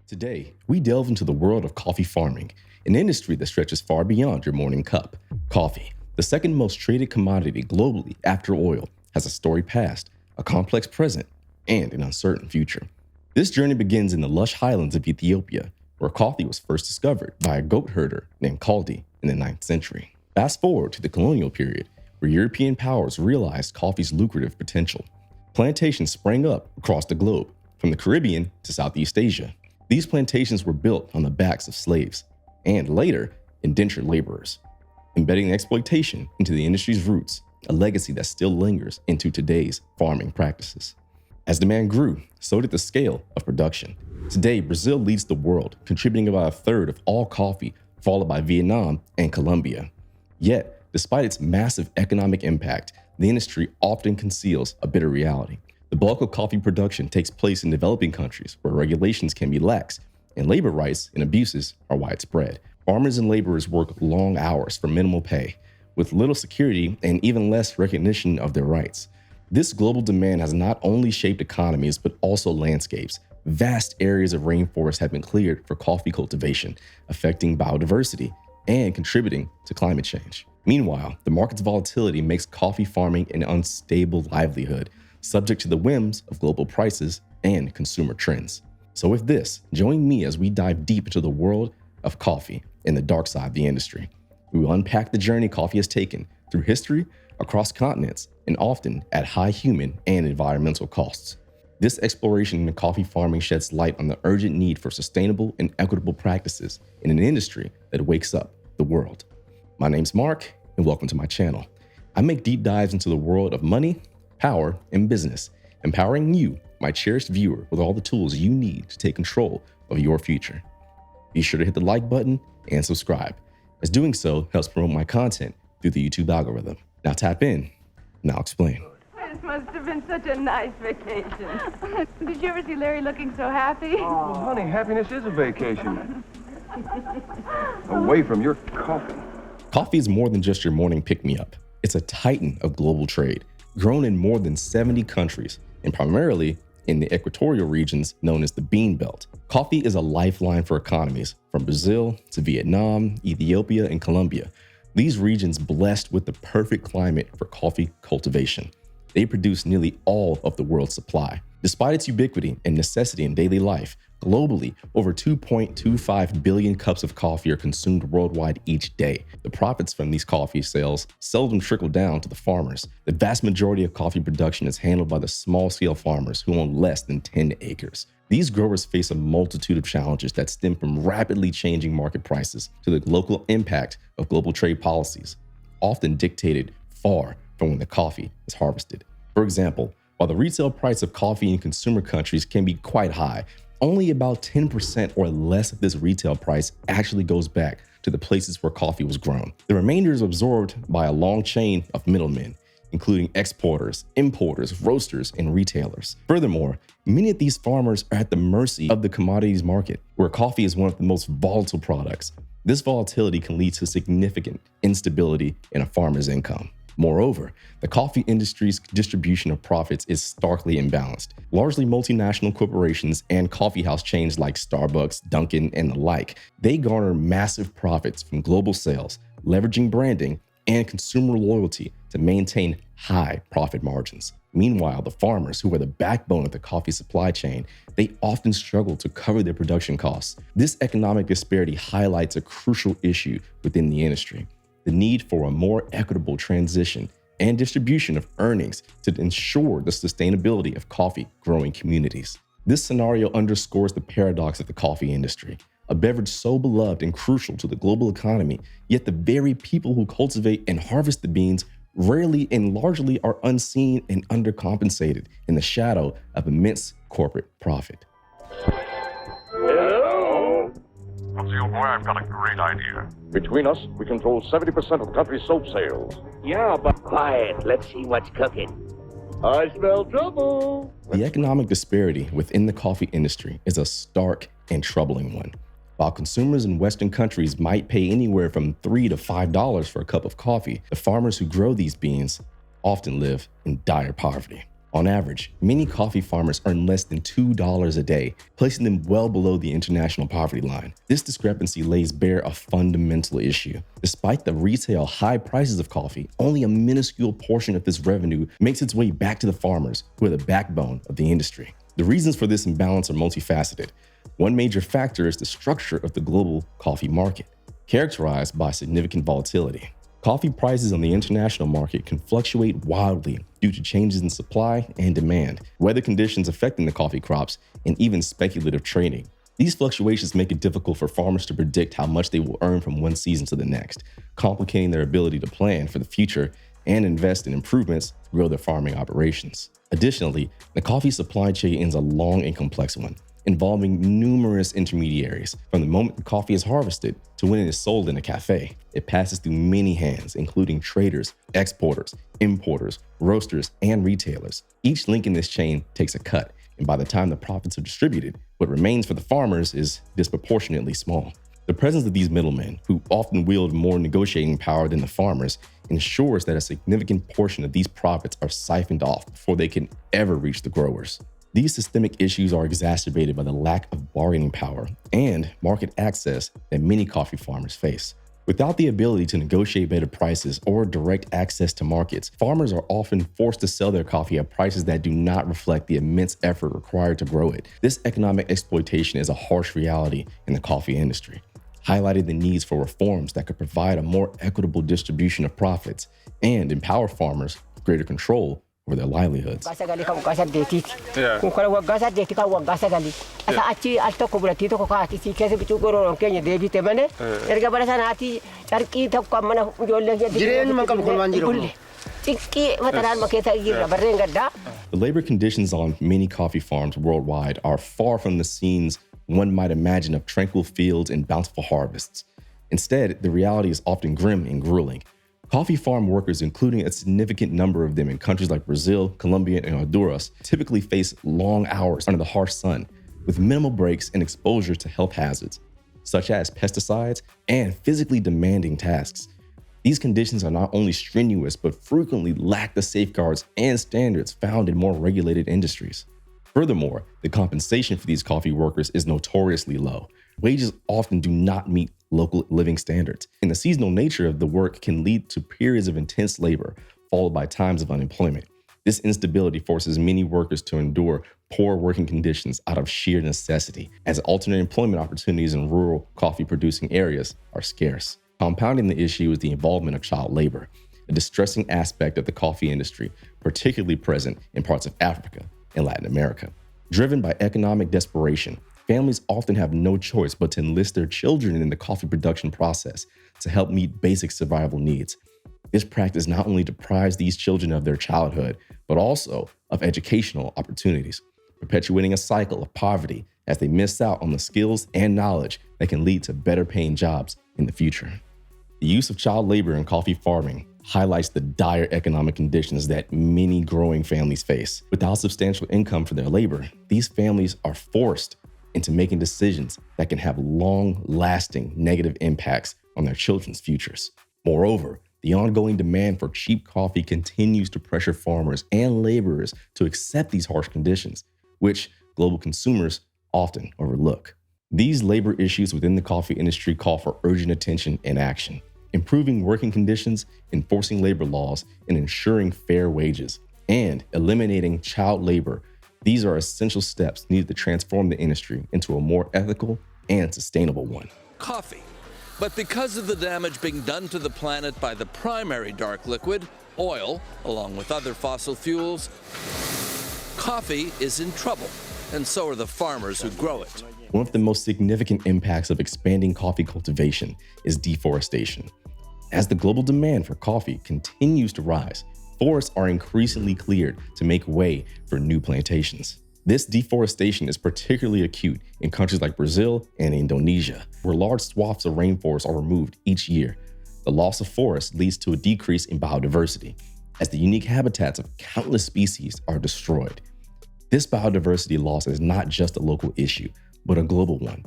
Today, we delve into the world of coffee farming, an industry that stretches far beyond your morning cup. Coffee, the second most traded commodity globally after oil, has a storied past, a complex present, and an uncertain future. This journey begins in the lush highlands of Ethiopia, where coffee was first discovered by a goat herder named Kaldi in the 9th century. Fast forward to the colonial period, where European powers realized coffee's lucrative potential. Plantations sprang up across the globe, from the Caribbean to Southeast Asia. These plantations were built on the backs of slaves, and later, indentured laborers, embedding exploitation into the industry's roots, a legacy that still lingers into today's farming practices. As demand grew, so did the scale of production. Today, Brazil leads the world, contributing about a third of all coffee, followed by Vietnam and Colombia. Yet, despite its massive economic impact, the industry often conceals a bitter reality. The bulk of coffee production takes place in developing countries where regulations can be lax and labor rights and abuses are widespread. Farmers and laborers work long hours for minimal pay, with little security and even less recognition of their rights. This global demand has not only shaped economies but also landscapes. Vast areas of rainforest have been cleared for coffee cultivation, affecting biodiversity and contributing to climate change. Meanwhile, the market's volatility makes coffee farming an unstable livelihood, subject to the whims of global prices and consumer trends. So with this, join me as we dive deep into the world of coffee and the dark side of the industry. We will unpack the journey coffee has taken through history, across continents, and often at high human and environmental costs. This exploration into coffee farming sheds light on the urgent need for sustainable and equitable practices in an industry that wakes up the world. My name's Mark, and welcome to my channel. I make deep dives into the world of money, power, and business, empowering you, my cherished viewer, with all the tools you need to take control of your future. Be sure to hit the like button and subscribe, as doing so helps promote my content through the YouTube algorithm. Now tap in, and I'll explain. This must have been such a nice vacation. Did you ever see Larry looking so happy? Oh, honey, happiness is a vacation. Away from your coffee. Coffee is more than just your morning pick-me-up. It's a titan of global trade, grown in more than 70 countries, and primarily in the equatorial regions known as the Bean Belt. Coffee is a lifeline for economies, from Brazil to Vietnam, Ethiopia, and Colombia. These regions blessed with the perfect climate for coffee cultivation. They produce nearly all of the world's supply. Despite its ubiquity and necessity in daily life, globally, over 2.25 billion cups of coffee are consumed worldwide each day. The profits from these coffee sales seldom trickle down to the farmers. The vast majority of coffee production is handled by the small-scale farmers who own less than 10 acres. These growers face a multitude of challenges that stem from rapidly changing market prices to the local impact of global trade policies, often dictated far from when the coffee is harvested. For example, while the retail price of coffee in consumer countries can be quite high, only about 10% or less of this retail price actually goes back to the places where coffee was grown. The remainder is absorbed by a long chain of middlemen, including exporters, importers, roasters, and retailers. Furthermore, many of these farmers are at the mercy of the commodities market, where coffee is one of the most volatile products. This volatility can lead to significant instability in a farmer's income. Moreover, the coffee industry's distribution of profits is starkly imbalanced. Largely multinational corporations and coffeehouse chains like Starbucks, Dunkin', and the like, they garner massive profits from global sales, leveraging branding and consumer loyalty to maintain high profit margins. Meanwhile, the farmers, who are the backbone of the coffee supply chain, they often struggle to cover their production costs. This economic disparity highlights a crucial issue within the industry: the need for a more equitable transition and distribution of earnings to ensure the sustainability of coffee growing communities. This scenario underscores the paradox of the coffee industry, a beverage so beloved and crucial to the global economy, yet the very people who cultivate and harvest the beans rarely and largely are unseen and undercompensated in the shadow of immense corporate profit. Concealed boy, I've got a great idea. Between us, we control 70% of the country's soap sales. Yeah, but quiet. Let's see what's cooking. I smell trouble. The economic disparity within the coffee industry is a stark and troubling one. While consumers in Western countries might pay anywhere from $3 to $5 for a cup of coffee, the farmers who grow these beans often live in dire poverty. On average, many coffee farmers earn less than $2 a day, placing them well below the international poverty line. This discrepancy lays bare a fundamental issue. Despite the retail high prices of coffee, only a minuscule portion of this revenue makes its way back to the farmers, who are the backbone of the industry. The reasons for this imbalance are multifaceted. One major factor is the structure of the global coffee market, characterized by significant volatility. Coffee prices on the international market can fluctuate wildly due to changes in supply and demand, weather conditions affecting the coffee crops, and even speculative trading. These fluctuations make it difficult for farmers to predict how much they will earn from one season to the next, complicating their ability to plan for the future and invest in improvements to grow their farming operations. Additionally, the coffee supply chain is a long and complex one, involving numerous intermediaries. From the moment the coffee is harvested to when it is sold in a cafe, it passes through many hands, including traders, exporters, importers, roasters, and retailers. Each link in this chain takes a cut, and by the time the profits are distributed, what remains for the farmers is disproportionately small. The presence of these middlemen, who often wield more negotiating power than the farmers, ensures that a significant portion of these profits are siphoned off before they can ever reach the growers. These systemic issues are exacerbated by the lack of bargaining power and market access that many coffee farmers face. Without the ability to negotiate better prices or direct access to markets, farmers are often forced to sell their coffee at prices that do not reflect the immense effort required to grow it. This economic exploitation is a harsh reality in the coffee industry, highlighting the needs for reforms that could provide a more equitable distribution of profits and empower farmers with greater control over their livelihoods. The labor conditions on many coffee farms worldwide are far from the scenes one might imagine of tranquil fields and bountiful harvests. Instead, the reality is often grim and grueling. Coffee farm workers, including a significant number of them in countries like Brazil, Colombia, and Honduras, typically face long hours under the harsh sun, with minimal breaks and exposure to health hazards, such as pesticides and physically demanding tasks. These conditions are not only strenuous, but frequently lack the safeguards and standards found in more regulated industries. Furthermore, the compensation for these coffee workers is notoriously low. Wages often do not meet local living standards, and the seasonal nature of the work can lead to periods of intense labor, followed by times of unemployment. This instability forces many workers to endure poor working conditions out of sheer necessity, as alternate employment opportunities in rural coffee-producing areas are scarce. Compounding the issue is the involvement of child labor, a distressing aspect of the coffee industry, particularly present in parts of Africa and Latin America. Driven by economic desperation, families often have no choice but to enlist their children in the coffee production process to help meet basic survival needs. This practice not only deprives these children of their childhood, but also of educational opportunities, perpetuating a cycle of poverty as they miss out on the skills and knowledge that can lead to better paying jobs in the future. The use of child labor in coffee farming highlights the dire economic conditions that many growing families face. Without substantial income for their labor, these families are forced into making decisions that can have long-lasting negative impacts on their children's futures. Moreover, the ongoing demand for cheap coffee continues to pressure farmers and laborers to accept these harsh conditions, which global consumers often overlook. These labor issues within the coffee industry call for urgent attention and action. Improving working conditions, enforcing labor laws, and ensuring fair wages, and eliminating child labor. These are essential steps needed to transform the industry into a more ethical and sustainable one. Coffee. But because of the damage being done to the planet by the primary dark liquid, oil, along with other fossil fuels, coffee is in trouble, and so are the farmers who grow it. One of the most significant impacts of expanding coffee cultivation is deforestation. As the global demand for coffee continues to rise, forests are increasingly cleared to make way for new plantations. This deforestation is particularly acute in countries like Brazil and Indonesia, where large swaths of rainforest are removed each year. The loss of forests leads to a decrease in biodiversity, as the unique habitats of countless species are destroyed. This biodiversity loss is not just a local issue, but a global one,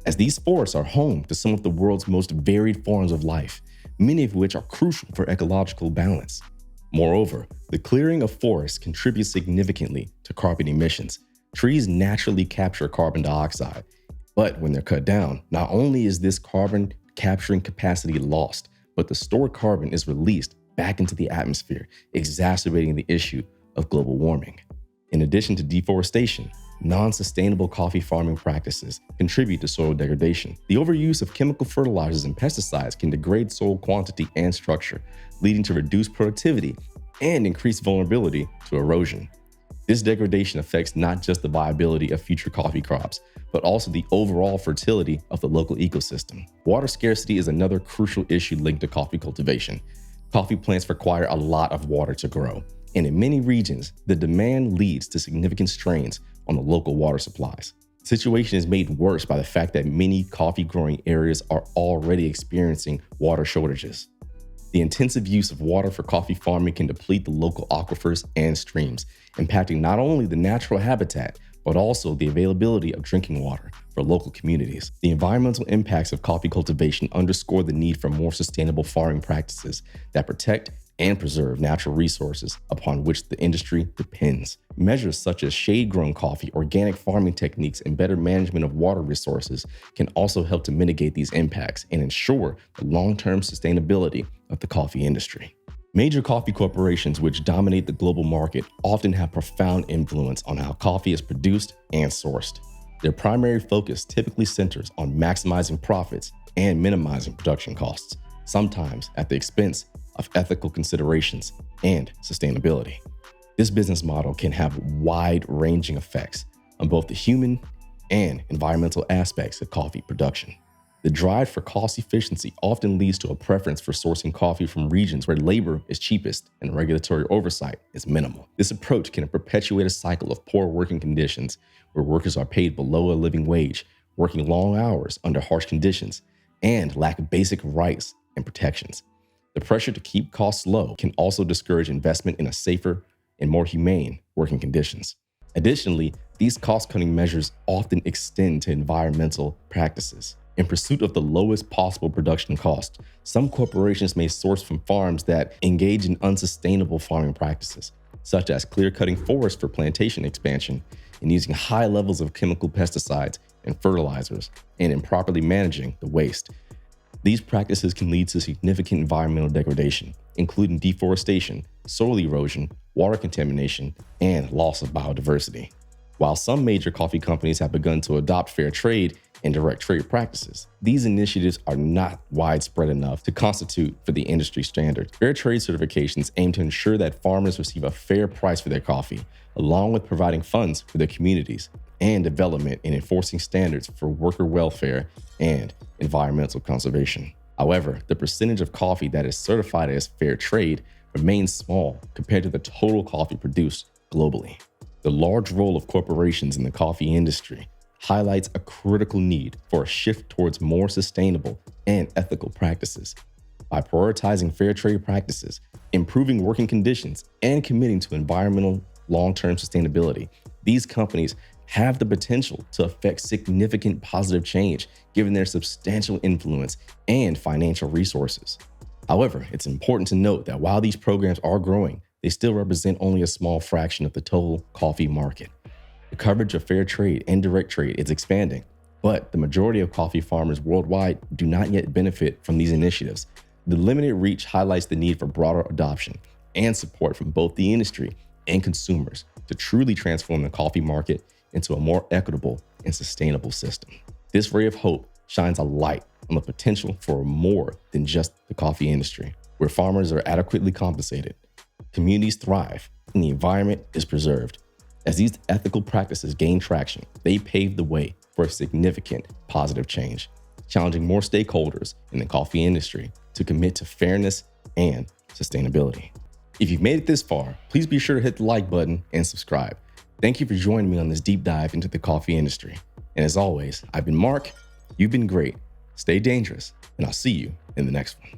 as these forests are home to some of the world's most varied forms of life, many of which are crucial for ecological balance. Moreover, the clearing of forests contributes significantly to carbon emissions. Trees naturally capture carbon dioxide, but when they're cut down, not only is this carbon capturing capacity lost, but the stored carbon is released back into the atmosphere, exacerbating the issue of global warming. In addition to deforestation, non-sustainable coffee farming practices contribute to soil degradation. The overuse of chemical fertilizers and pesticides can degrade soil quantity and structure, leading to reduced productivity and increased vulnerability to erosion. This degradation affects not just the viability of future coffee crops, but also the overall fertility of the local ecosystem. Water scarcity is another crucial issue linked to coffee cultivation. Coffee plants require a lot of water to grow, and in many regions, the demand leads to significant strains on the local water supplies. The situation is made worse by the fact that many coffee growing areas are already experiencing water shortages. The intensive use of water for coffee farming can deplete the local aquifers and streams, impacting not only the natural habitat, but also the availability of drinking water for local communities. The environmental impacts of coffee cultivation underscore the need for more sustainable farming practices that protect and preserve natural resources upon which the industry depends. Measures such as shade-grown coffee, organic farming techniques, and better management of water resources can also help to mitigate these impacts and ensure the long-term sustainability of the coffee industry. Major coffee corporations which dominate the global market often have profound influence on how coffee is produced and sourced. Their primary focus typically centers on maximizing profits and minimizing production costs, sometimes at the expense of ethical considerations and sustainability. This business model can have wide-ranging effects on both the human and environmental aspects of coffee production. The drive for cost efficiency often leads to a preference for sourcing coffee from regions where labor is cheapest and regulatory oversight is minimal. This approach can perpetuate a cycle of poor working conditions where workers are paid below a living wage, working long hours under harsh conditions, and lack basic rights and protections. The pressure to keep costs low can also discourage investment in a safer and more humane working conditions. Additionally, these cost-cutting measures often extend to environmental practices. In pursuit of the lowest possible production cost, some corporations may source from farms that engage in unsustainable farming practices, such as clear-cutting forests for plantation expansion and using high levels of chemical pesticides and fertilizers, and improperly managing the waste. These practices can lead to significant environmental degradation, including deforestation, soil erosion, water contamination, and loss of biodiversity. While some major coffee companies have begun to adopt fair trade and direct trade practices, these initiatives are not widespread enough to constitute for the industry standard. Fair trade certifications aim to ensure that farmers receive a fair price for their coffee, along with providing funds for their communities and development in enforcing standards for worker welfare and environmental conservation. However, the percentage of coffee that is certified as fair trade remains small compared to the total coffee produced globally. The large role of corporations in the coffee industry highlights a critical need for a shift towards more sustainable and ethical practices. By prioritizing fair trade practices, improving working conditions, and committing to environmental long-term sustainability, these companies have the potential to affect significant positive change given their substantial influence and financial resources. However, it's important to note that while these programs are growing, they still represent only a small fraction of the total coffee market. The coverage of fair trade and direct trade is expanding, but the majority of coffee farmers worldwide do not yet benefit from these initiatives. The limited reach highlights the need for broader adoption and support from both the industry and consumers to truly transform the coffee market into a more equitable and sustainable system. This ray of hope shines a light on the potential for more than just the coffee industry, where farmers are adequately compensated, communities thrive, and the environment is preserved. As these ethical practices gain traction, they pave the way for a significant positive change, challenging more stakeholders in the coffee industry to commit to fairness and sustainability. If you've made it this far, please be sure to hit the like button and subscribe. Thank you for joining me on this deep dive into the coffee industry. And as always, I've been Mark, you've been great, stay dangerous, and I'll see you in the next one.